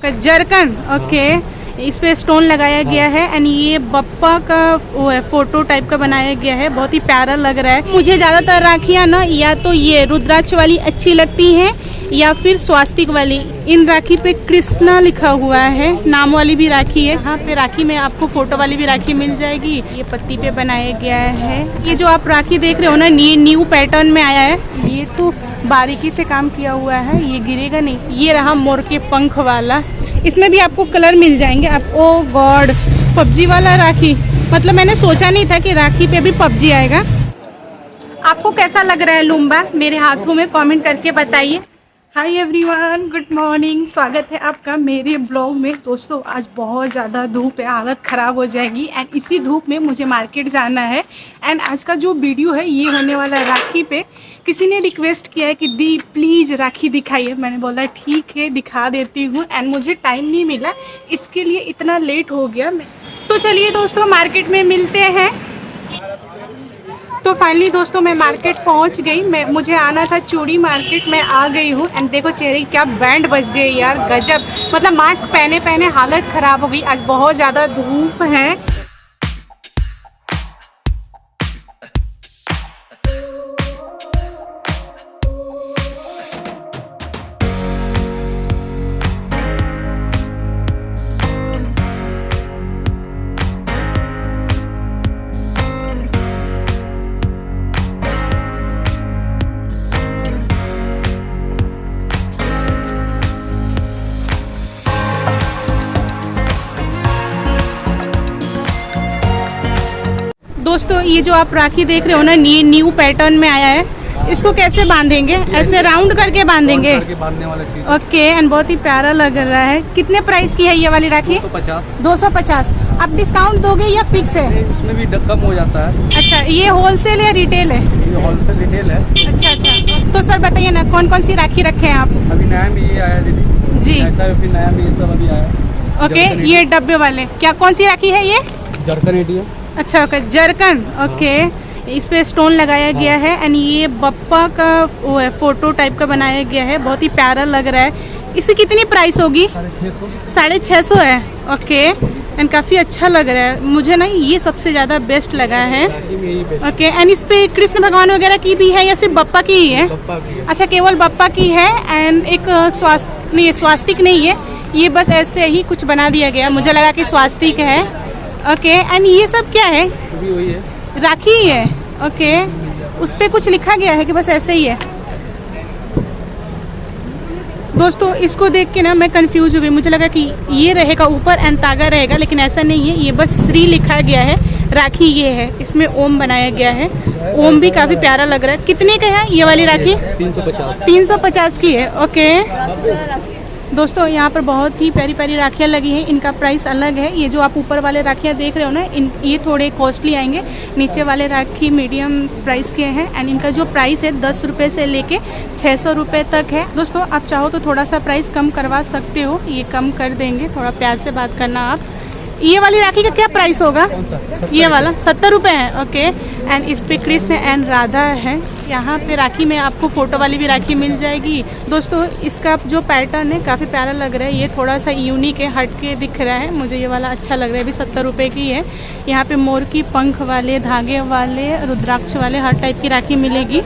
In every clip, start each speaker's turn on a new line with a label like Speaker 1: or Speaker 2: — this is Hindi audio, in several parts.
Speaker 1: का जरकन। ओके, इस पे स्टोन लगाया गया है एंड ये बप्पा का वो है, फोटो टाइप का बनाया गया है। बहुत ही प्यारा लग रहा है। मुझे ज़्यादातर राखियाँ ना या तो ये रुद्राक्ष वाली अच्छी लगती हैं या फिर स्वास्तिक वाली। इन राखी पे कृष्णा लिखा हुआ है, नाम वाली भी राखी है। यहाँ पे राखी में आपको फोटो वाली भी राखी मिल जाएगी। ये पत्ती पे बनाया गया है। ये जो आप राखी देख रहे हो ना, ये न्यू पैटर्न में आया है। ये तो बारीकी से काम किया हुआ है, ये गिरेगा नहीं। ये रहा मोर के पंख वाला, इसमें भी आपको कलर मिल जाएंगे। आप ओ गॉड, पबजी वाला राखी, मतलब मैंने सोचा नहीं था कि राखी पे भी पबजी आएगा। आपको कैसा लग रहा है लुम्बा मेरे हाथों में, कमेंट करके बताइए। हाय एवरीवन, गुड मॉर्निंग, स्वागत है आपका मेरे ब्लॉग में। दोस्तों आज बहुत ज़्यादा धूप है, हालत ख़राब हो जाएगी एंड इसी धूप में मुझे मार्केट जाना है। एंड आज का जो वीडियो है ये होने वाला है राखी पे। किसी ने रिक्वेस्ट किया है कि दी प्लीज़ राखी दिखाइए, मैंने बोला ठीक है दिखा देती हूँ। एंड मुझे टाइम नहीं मिला, इसके लिए इतना लेट हो गया। तो चलिए दोस्तों मार्केट में मिलते हैं। तो फाइनली दोस्तों मैं मार्केट पहुंच गई। मुझे आना था चूड़ी मार्केट, मैं आ गई हूँ। एंड देखो चेहरे क्या बैंड बज गए यार, गजब। मतलब मास्क पहने पहने हालत ख़राब हो गई। आज बहुत ज़्यादा धूप है। दोस्तों ये जो आप राखी देख रहे हो ना, ये न्यू पैटर्न में आया है। इसको कैसे बांधेंगे? ऐसे राउंड करके बांधेंगे।
Speaker 2: बांधने वाला चीज।
Speaker 1: ओके, एंड बहुत ही प्यारा लग रहा है। कितने प्राइस की है ये वाली राखी? 250। आप डिस्काउंट दोगे या फिक्स है?
Speaker 2: उसमें भी कम हो जाता है।
Speaker 1: अच्छा, ये होलसेल या रिटेल है?
Speaker 2: ये होलसेल रिटेल है।
Speaker 1: अच्छा। तो सर बताइए ना कौन कौन सी राखी रखे हैं आप?
Speaker 2: अभी नया में ये आया दीदी
Speaker 1: जी।
Speaker 2: अभी नया में ये सब अभी आया।
Speaker 1: ओके, ये डब्बे वाले क्या, कौन सी राखी है ये?
Speaker 2: जरकन है।
Speaker 1: अच्छा ओके, जरकन। ओके, इस पे स्टोन लगाया गया है एंड ये बप्पा का वो है, फोटो टाइप का बनाया गया है। बहुत ही प्यारा लग रहा है। इसकी कितनी प्राइस होगी? 650 है। ओके, एंड काफ़ी अच्छा लग रहा है। मुझे ना ये सबसे ज़्यादा बेस्ट लगा है। ओके, एंड इस पे कृष्ण भगवान वगैरह की भी है या सिर्फ बप्पा की ही है? अच्छा, केवल बप्पा की है। एंड एक स्वास्तिक नहीं है, ये बस ऐसे ही कुछ बना दिया गया। मुझे लगा कि स्वास्तिक है। ओके, एंड ये सब क्या है?
Speaker 2: वही है,
Speaker 1: राखी ही है। ओके, उस पे कुछ लिखा गया है कि बस ऐसे ही है? दोस्तों इसको देख के ना मैं कंफ्यूज हो गई। मुझे लगा कि ये रहेगा ऊपर एंड तागा रहेगा, लेकिन ऐसा नहीं है। ये बस श्री लिखा गया है, राखी ये है। इसमें ओम बनाया गया है। ओम भी काफ़ी प्यारा लग रहा है। कितने का है ये वाली राखी? 350 की है। ओके दोस्तों, यहाँ पर बहुत ही प्यारी प्यारी राखियाँ लगी हैं। इनका प्राइस अलग है। ये जो आप ऊपर वाले राखियाँ देख रहे हो ना, ये थोड़े कॉस्टली आएंगे। नीचे वाले राखी मीडियम प्राइस के हैं एंड इनका जो प्राइस है 10 रुपये से लेके 600 रुपये तक है। दोस्तों आप चाहो तो थोड़ा सा प्राइस कम करवा सकते हो, ये कम कर देंगे। थोड़ा प्यार से बात करना आप। ये वाली राखी का क्या प्राइस होगा? ये वाला 70 रुपये है। ओके, एंड इस पे कृष्ण एंड राधा है। यहाँ पे राखी में आपको फ़ोटो वाली भी राखी मिल जाएगी। दोस्तों इसका जो पैटर्न है काफ़ी प्यारा लग रहा है। ये थोड़ा सा यूनिक है, हट के दिख रहा है। मुझे ये वाला अच्छा लग रहा है। भी 70 रुपये की है। यहाँ पे मोर की पंख वाले, धागे वाले, रुद्राक्ष वाले हर टाइप की राखी मिलेगी।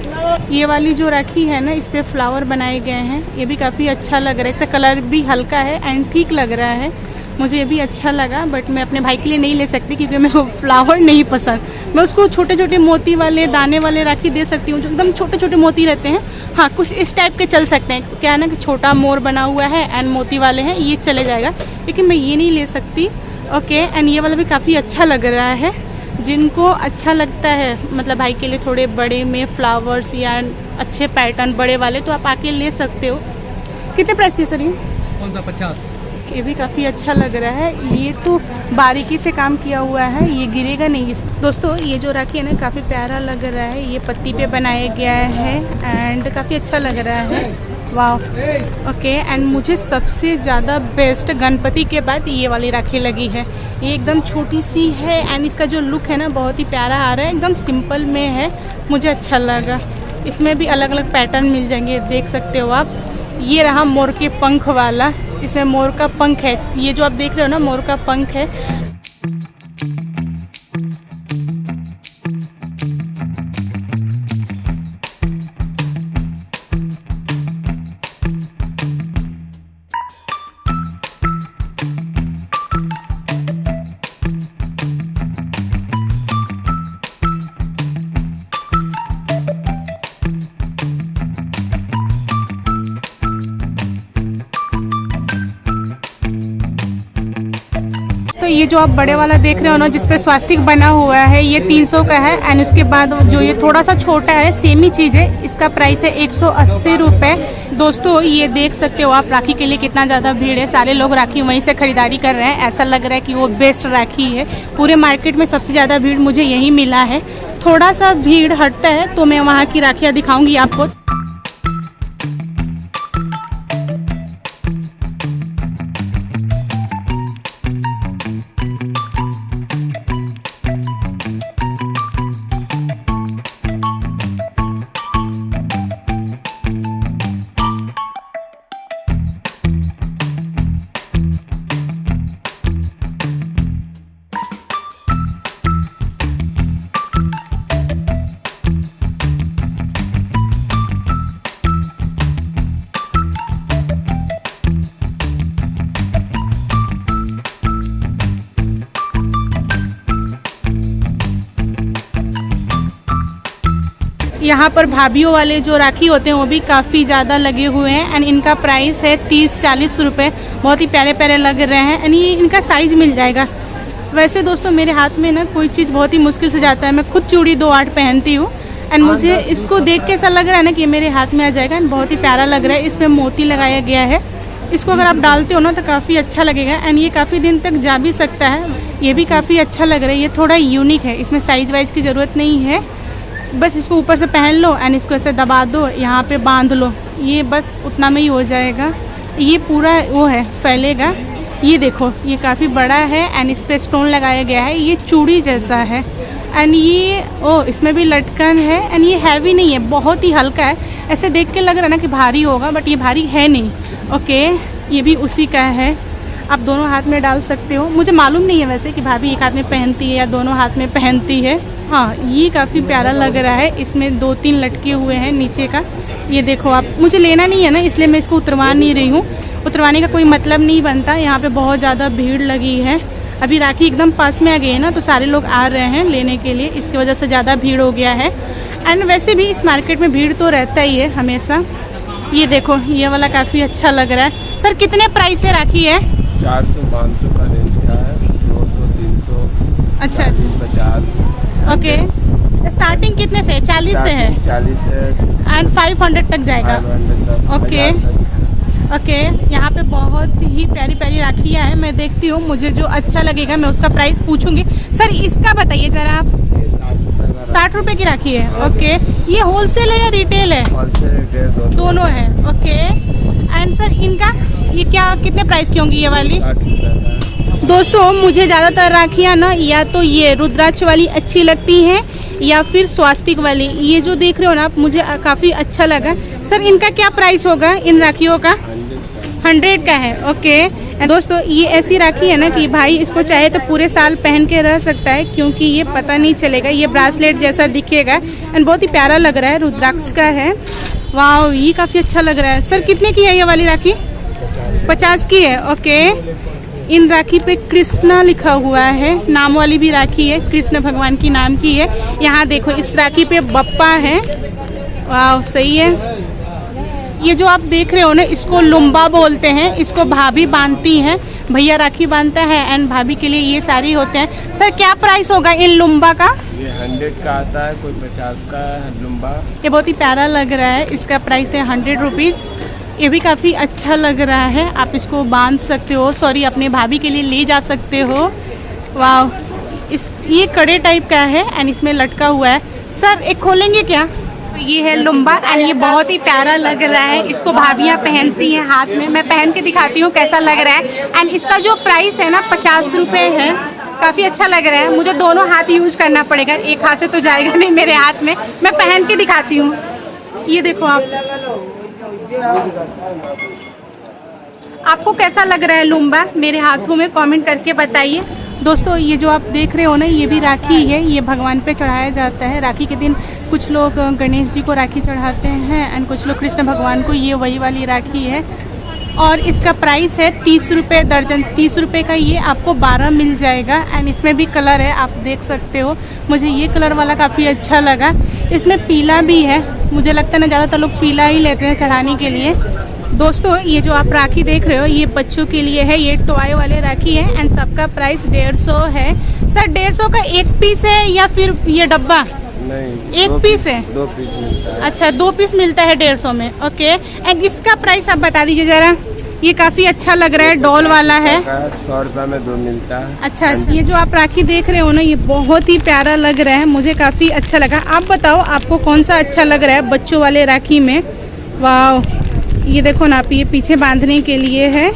Speaker 1: ये वाली जो राखी है ना, इस पर फ्लावर बनाए गए हैं। ये भी काफ़ी अच्छा लग रहा है। इसका कलर भी हल्का है एंड ठीक लग रहा है। मुझे ये भी अच्छा लगा, बट मैं अपने भाई के लिए नहीं ले सकती क्योंकि मेरे को फ्लावर नहीं पसंद। मैं उसको छोटे छोटे मोती वाले, दाने वाले राखी दे सकती हूँ, जो एकदम छोटे छोटे मोती रहते हैं। हाँ, कुछ इस टाइप के चल सकते हैं। क्या है ना कि छोटा मोर बना हुआ है एंड मोती वाले हैं, ये चले जाएगा, लेकिन मैं ये नहीं ले सकती। ओके, एंड ये वाला भी काफ़ी अच्छा लग रहा है। जिनको अच्छा लगता है, मतलब भाई के लिए थोड़े बड़े में फ्लावर्स या अच्छे पैटर्न बड़े वाले, तो आप आके ले सकते हो। कितने प्राइस के सर ये?
Speaker 2: कौन सा? 50।
Speaker 1: ये भी काफ़ी अच्छा लग रहा है। ये तो बारीकी से काम किया हुआ है, ये गिरेगा नहीं। दोस्तों ये जो राखी है ना काफ़ी प्यारा लग रहा है। ये पत्ती पे बनाया गया है एंड काफ़ी अच्छा लग रहा है। वाह। ओके, एंड मुझे सबसे ज़्यादा बेस्ट गणपति के बाद ये वाली राखी लगी है। ये एकदम छोटी सी है एंड इसका जो लुक है ना बहुत ही प्यारा आ रहा है। एकदम सिंपल में है, मुझे अच्छा लगा। इसमें भी अलग अलग पैटर्न मिल जाएंगे, देख सकते हो आप। ये रहा मोर के पंख वाला, इसमें मोर का पंख है। ये जो आप देख रहे हो ना, मोर का पंख है। तो ये जो आप बड़े वाला देख रहे हो ना, जिसपे स्वास्तिक बना हुआ है, ये 300 का है। एंड उसके बाद जो ये थोड़ा सा छोटा है, सेम ही चीज़ है, इसका प्राइस है 180 रुपये। दोस्तों ये देख सकते हो आप, राखी के लिए कितना ज़्यादा भीड़ है। सारे लोग राखी वहीं से खरीदारी कर रहे हैं। ऐसा लग रहा है कि वो बेस्ट राखी है। पूरे मार्केट में सबसे ज़्यादा भीड़ मुझे यही मिला है। थोड़ा सा भीड़ हटता है तो मैं वहाँ की राखियाँ दिखाऊँगी आपको। यहाँ पर भाभीयों वाले जो राखी होते हैं वो भी काफ़ी ज़्यादा लगे हुए हैं। एंड इनका प्राइस है 30-40 रुपये। बहुत ही प्यारे प्यारे लग रहे हैं। एंड ये इनका साइज़ मिल जाएगा। वैसे दोस्तों मेरे हाथ में ना कोई चीज़ बहुत ही मुश्किल से जाता है। मैं खुद चूड़ी 2-8 पहनती हूँ। एंड मुझे इसको देख के ऐसा लग रहा है ना कि मेरे हाथ में आ जाएगा। एंड बहुत ही प्यारा लग रहा है। इसमें मोती लगाया गया है। इसको अगर आप डालते हो ना तो काफ़ी अच्छा लगेगा। एंड ये काफ़ी दिन तक जा भी सकता है। ये भी काफ़ी अच्छा लग रहा है। ये थोड़ा यूनिक है। इसमें साइज़ वाइज की ज़रूरत नहीं है। बस इसको ऊपर से पहन लो एंड इसको ऐसे दबा दो, यहाँ पे बांध लो। ये बस उतना में ही हो जाएगा। ये पूरा वो है, फैलेगा। ये देखो, ये काफ़ी बड़ा है एंड इस पर स्टोन लगाया गया है। ये चूड़ी जैसा है। एंड ये इसमें भी लटकन है। एंड ये हैवी नहीं है, बहुत ही हल्का है। ऐसे देख के लग रहा है ना कि भारी होगा, बट ये भारी है नहीं। ओके, ये भी उसी का है। आप दोनों हाथ में डाल सकते हो। मुझे मालूम नहीं है वैसे कि भाभी एक हाथ में पहनती है या दोनों हाथ में पहनती है। हाँ, ये काफ़ी प्यारा लग रहा है। इसमें 2-3 लटके हुए हैं नीचे का। ये देखो आप, मुझे लेना नहीं है ना, इसलिए मैं इसको उतरवा नहीं रही हूँ। उतरवाने का कोई मतलब नहीं बनता। यहाँ पे बहुत ज़्यादा भीड़ लगी है। अभी राखी एकदम पास में आ गई है ना, तो सारे लोग आ रहे हैं लेने के लिए। इसकी वजह से ज़्यादा भीड़ हो गया है। एंड वैसे भी इस मार्केट में भीड़ तो रहता ही है हमेशा। ये देखो, ये वाला काफ़ी अच्छा लग रहा है। सर कितने प्राइस से राखी है?
Speaker 3: 400-500 का रेंज का है। 200-300।
Speaker 1: अच्छा,
Speaker 3: 50।
Speaker 1: ओके, स्टार्टिंग कितने से? 40 से है।
Speaker 3: 40 से
Speaker 1: एंड 500 तक जाएगा।
Speaker 3: 500 तक।
Speaker 1: ओके ओके, यहाँ पे बहुत ही प्यारी प्यारी राखियाँ हैं। मैं देखती हूँ, मुझे जो अच्छा लगेगा मैं उसका प्राइस पूछूंगी। सर इसका बताइए ज़रा आप। 60 रुपये की राखी है। ओके, ये होलसेल है या रिटेल है?
Speaker 3: होलसेल रिटेल
Speaker 1: दोनों है। ओके, एंड सर इनका ये क्या, कितने प्राइस की होंगी ये वाली?
Speaker 3: 60 रुपये का।
Speaker 1: दोस्तों मुझे ज़्यादातर राखियाँ ना या तो ये रुद्राक्ष वाली अच्छी लगती हैं या फिर स्वास्तिक वाली। ये जो देख रहे हो ना आप, मुझे काफ़ी अच्छा लगा। सर इनका क्या प्राइस होगा इन राखियों का? 100 का है। ओके दोस्तों, ये ऐसी राखी है ना कि भाई इसको चाहे तो पूरे साल पहन के रह सकता है, क्योंकि ये पता नहीं चलेगा। ये ब्रासलेट जैसा दिखेगा एंड बहुत ही प्यारा लग रहा है। रुद्राक्ष का है। वाह, ये काफ़ी अच्छा लग रहा है। सर कितने की है ये वाली राखी? 50 की है। ओके, इन राखी पे कृष्णा लिखा हुआ है। नाम वाली भी राखी है, कृष्ण भगवान की नाम की है। यहाँ देखो, इस राखी पे बप्पा है। वाह, सही है। ये जो आप देख रहे हो ना, इसको लुम्बा बोलते हैं। इसको भाभी बांधती हैं। भैया राखी बांधता है एंड भाभी के लिए ये सारी होते हैं। सर क्या प्राइस होगा इन लुम्बा का?
Speaker 3: ये 100 का आता है, कोई 50 का है लुम्बा।
Speaker 1: ये बहुत ही प्यारा लग रहा है। इसका प्राइस है 100 रुपीज़। ये भी काफ़ी अच्छा लग रहा है। आप इसको बांध सकते हो, सॉरी अपने भाभी के लिए ले जा सकते हो। वाह, ये कड़े टाइप का है एंड इसमें लटका हुआ है। सर एक खोलेंगे क्या? ये है लुम्बा एंड ये बहुत ही प्यारा लग रहा है। इसको भाभियाँ पहनती हैं हाथ में। मैं पहन के दिखाती हूँ कैसा लग रहा है। एंड इसका जो प्राइस है ना 50 रुपये है। काफ़ी अच्छा लग रहा है। मुझे दोनों हाथ यूज करना पड़ेगा, एक हाथ से तो जाएगा नहीं मेरे हाथ में। मैं पहन के दिखाती हूँ। ये देखो आप, आपको कैसा लग रहा है लुम्बा मेरे हाथों में, कमेंट करके बताइए। दोस्तों ये जो आप देख रहे हो ना, ये भी राखी है, ये भगवान पे चढ़ाया जाता है। राखी के दिन कुछ लोग गणेश जी को राखी चढ़ाते हैं एंड कुछ लोग कृष्ण भगवान को। ये वही वाली राखी है और इसका प्राइस है 30 रुपये दर्जन। 30 रुपये का ये आपको 12 मिल जाएगा एंड इसमें भी कलर है, आप देख सकते हो। मुझे ये कलर वाला काफ़ी अच्छा लगा। इसमें पीला भी है, मुझे लगता है ना ज़्यादातर लोग पीला ही लेते हैं चढ़ाने के लिए। दोस्तों ये जो आप राखी देख रहे हो ये बच्चों के लिए है, ये टॉय वाले राखी है एंड सबका प्राइस 150 है। सर 150 का एक पीस है या फिर ये डब्बा?
Speaker 3: नहीं,
Speaker 1: एक पीस है।
Speaker 3: 2 पीस मिलता है।
Speaker 1: अच्छा 2 पीस मिलता है 150 में, ओके। एंड इसका प्राइस आप बता दीजिए ज़रा। ये काफ़ी अच्छा लग रहा है, डॉल वाला है।
Speaker 3: 100 रुपये में 2 मिलता है।
Speaker 1: अच्छा, ये जो आप राखी देख रहे हो ना, ये बहुत ही प्यारा लग रहा है, मुझे काफ़ी अच्छा लगा। आप बताओ आपको कौन सा अच्छा लग रहा है बच्चों वाले राखी में? वाह, ये देखो ना आप, ये पीछे बांधने के लिए है।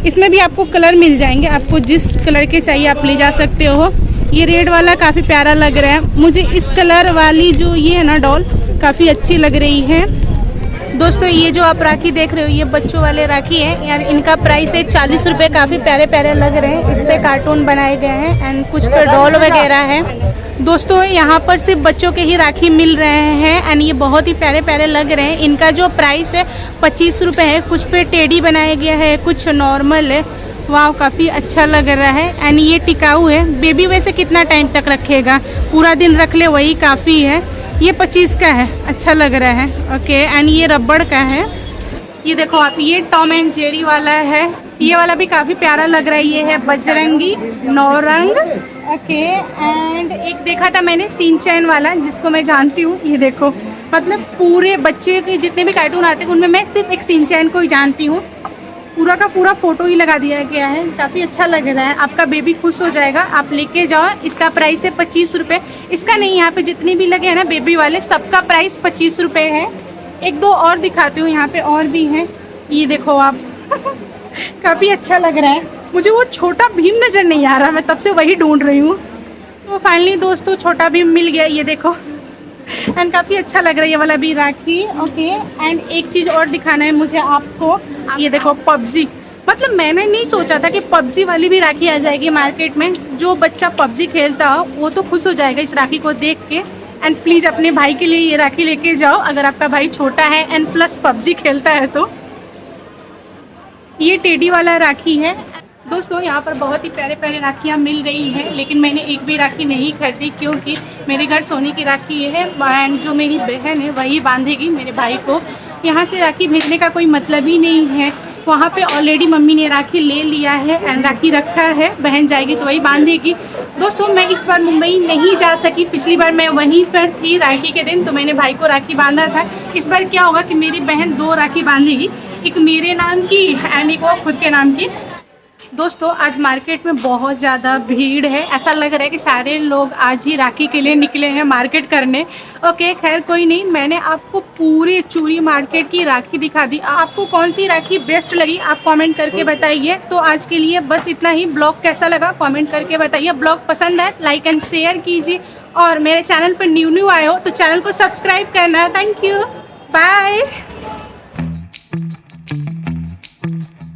Speaker 1: इसमें भी आपको कलर मिल जाएंगे, आपको जिस कलर के चाहिए आप ले जा सकते हो। ये रेड वाला काफ़ी प्यारा लग रहा है मुझे। इस कलर वाली जो ये है ना डॉल, काफ़ी अच्छी लग रही है। दोस्तों ये जो आप राखी देख रहे हो ये बच्चों वाले राखी है यार। इनका प्राइस है 40 रुपये। काफ़ी प्यारे प्यारे लग रहे हैं, इस पे कार्टून बनाए गए हैं एंड कुछ पे डॉल वगैरह है। दोस्तों यहाँ पर सिर्फ बच्चों के ही राखी मिल रहे हैं एंड ये बहुत ही प्यारे प्यारे लग रहे हैं। इनका जो प्राइस है 25 रुपये है। कुछ पे टेडी बनाया गया है, कुछ नॉर्मल है। वाह, काफ़ी अच्छा लग रहा है एंड ये टिकाऊ है। बेबी वैसे कितना टाइम तक रखेगा, पूरा दिन रख ले वही काफ़ी है। ये 25 का है, अच्छा लग रहा है, ओके। एंड ये रबड़ का है। ये देखो आप, ये टॉम एंड जेरी वाला है, ये वाला भी काफ़ी प्यारा लग रहा है। ये है बजरंगी नौरंग, ओके। एंड एक देखा था मैंने शिनचैन वाला, जिसको मैं जानती हूँ। ये देखो, मतलब पूरे बच्चे के जितने भी कार्टून आते हैं उनमें मैं सिर्फ एक शिनचैन को ही जानती हूँ। पूरा का पूरा फ़ोटो ही लगा दिया गया है, काफ़ी अच्छा लग रहा है। आपका बेबी खुश हो जाएगा, आप लेके जाओ। इसका प्राइस है 25 रुपये। इसका नहीं, यहाँ पे जितने भी लगे हैं ना बेबी वाले, सबका प्राइस 25 रुपये है। एक दो और दिखाती हूँ, यहाँ पे और भी हैं। ये देखो आप काफ़ी अच्छा लग रहा है। मुझे वो छोटा भीम नज़र नहीं आ रहा, मैं तब से वही ढूंढ रही हूँ। तो फाइनली दोस्तों छोटा भीम मिल गया, ये देखो। एंड काफ़ी अच्छा लग रहा है ये वाला भी राखी, ओके। एंड एक चीज़ और दिखाना है मुझे आपको, ये देखो पबजी। मतलब मैंने नहीं सोचा था कि पबजी वाली भी राखी आ जाएगी मार्केट में। जो बच्चा पबजी खेलता हो वो तो खुश हो जाएगा इस राखी को देख के। एंड प्लीज़ अपने भाई के लिए ये राखी लेके जाओ अगर आपका भाई छोटा है एंड प्लस पबजी खेलता है तो। ये टेडी वाला राखी है। दोस्तों यहाँ पर बहुत ही प्यारे प्यारे राखियाँ मिल रही हैं, लेकिन मैंने एक भी राखी नहीं खरीदी क्योंकि मेरे घर सोने की राखी है एंड जो मेरी बहन है वही बांधेगी मेरे भाई को। यहाँ से राखी भेजने का कोई मतलब ही नहीं है। वहाँ पे ऑलरेडी मम्मी ने राखी ले लिया है एंड राखी रखा है, बहन जाएगी तो वही बांधेगी। दोस्तों मैं इस बार मुंबई नहीं जा सकी, पिछली बार मैं वहीं पर थी राखी के दिन, तो मैंने भाई को राखी बांधा था। इस बार क्या होगा कि मेरी बहन 2 राखी बांधेगी, एक मेरे नाम की एंड एक वो खुद के नाम की। दोस्तों आज मार्केट में बहुत ज़्यादा भीड़ है, ऐसा लग रहा है कि सारे लोग आज ही राखी के लिए निकले हैं मार्केट करने। ओके खैर कोई नहीं, मैंने आपको पूरे चूड़ी मार्केट की राखी दिखा दी। आपको कौन सी राखी बेस्ट लगी आप कमेंट करके बताइए। तो आज के लिए बस इतना ही। ब्लॉग कैसा लगा कमेंट करके बताइए। ब्लॉग पसंद है लाइक एंड शेयर कीजिए और मेरे चैनल पर न्यू आए हो तो चैनल को सब्सक्राइब करना। Thank you, bye.